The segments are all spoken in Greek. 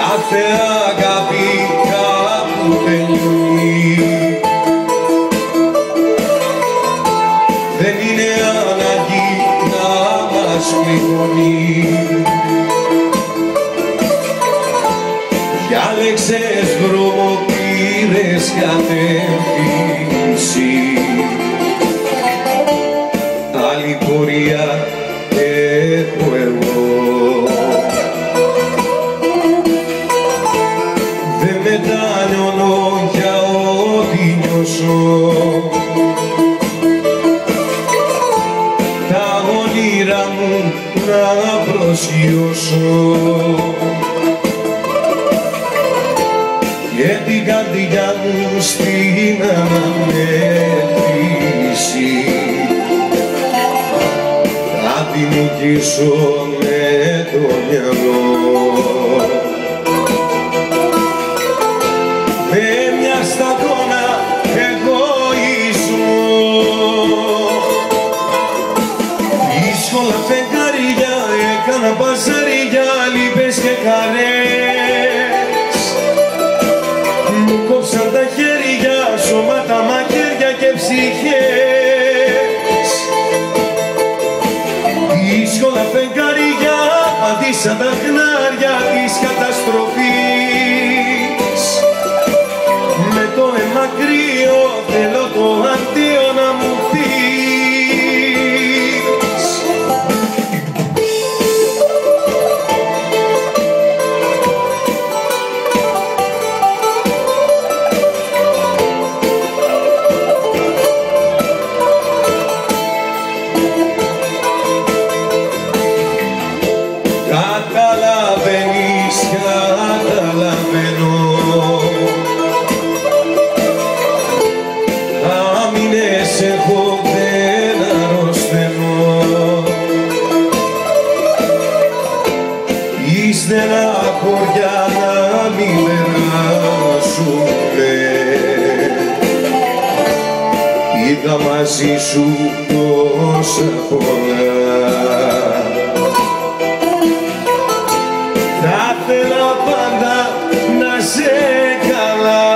κάθε αγάπη κάπου τελειώνει. Δεν είναι ανάγκη να μας πληγώνει. Διάλεξες δρόμο, πήρες κατεύθυνση, άλλη πορεία έχω εγώ. Δεν μετανιώνω για ό,τι νιώσω, τα όνειρα μου να προσγειώσω και την καρδιά μου στην αναμέτρηση θα τη νικήσω με το μυαλό. Με μια σταγόνα εγωισμό, δύσκολα φεγγάρια έκανα παζάρια, λύπες και χαρές. Μου κόψαν τα χέρια, σώματα, μαχαίρια και ψυχές. Δύσκολα φεγγάρια πατήσαν τα χνάρια της καταστροφής. Με το αίμα κρύο θέλω το αντίο να μου πεις. Καταλαβαίνεις, καταλαβαίνω, άμυνες έχω δεν αρρωσταίνω. Ύστερα χωριά να μην περάσουνε, είδα μαζί σου τόσα πολλά. Θα ήθελα πάντα να σε καλά.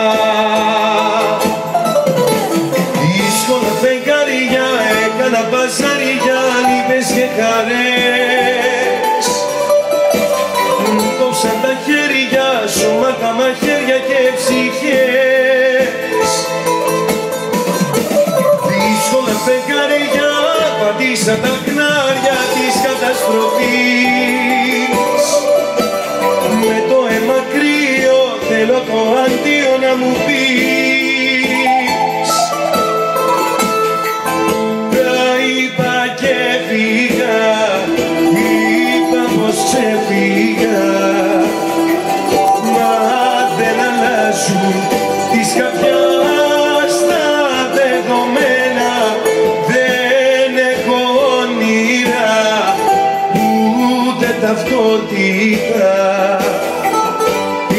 Δύσκολα φεγγάρια έκανα παζάρια, λύπες και χαρές. Μου κόψαν τα χέρια, σώματα, μαχαίρια και ψυχές. Δύσκολα φεγγάρια πατήσαν τα χνάρια της καταστροφής. Με το αίμα κρύο θέλω το αντίο να μου πεις. Τα είπα και φύγα, είπα πως ξεφύγα, μα δεν αλλάζουν της καρδιάς τα δεδομένα. Δεν έχω όνειρα, ούτε ταυτότητα.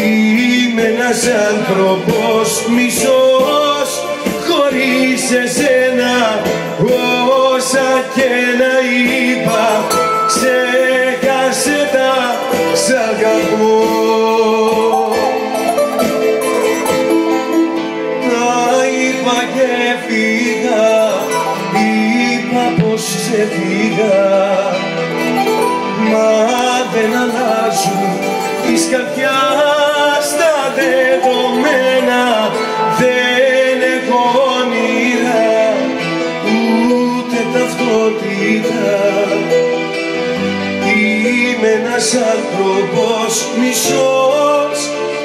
Είμαι ένας άνθρωπος μισός χωρίς εσένα. Όσα και να είπα, ξέχασε τα, σ' αγαπώ. Τα είπα και φύγα, είπα πως ξεφύγα, μα δεν αλλάζουν της καρδιάς τα δεδομένα. Δεν έχω όνειρα, ούτε ταυτότητα. Είμαι ένας άνθρωπος μισός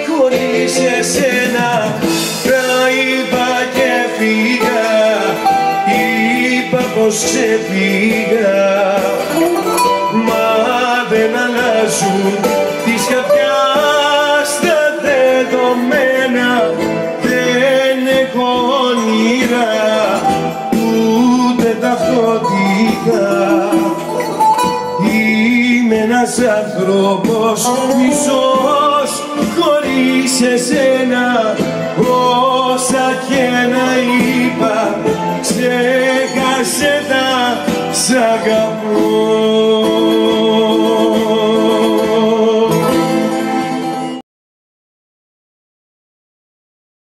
χωρίς εσένα. Τα είπα και φύγα, είπα πως ξεφύγα, μα δεν αλλάζουν της καρδιάς τα δεδομένα. Δεν έχω όνειρα, ούτε ταυτότητα. Είμαι ένας άνθρωπος μισός χωρίς εσένα. Όσα και να είπα, ξέχασε τα, σ' αγαπώ.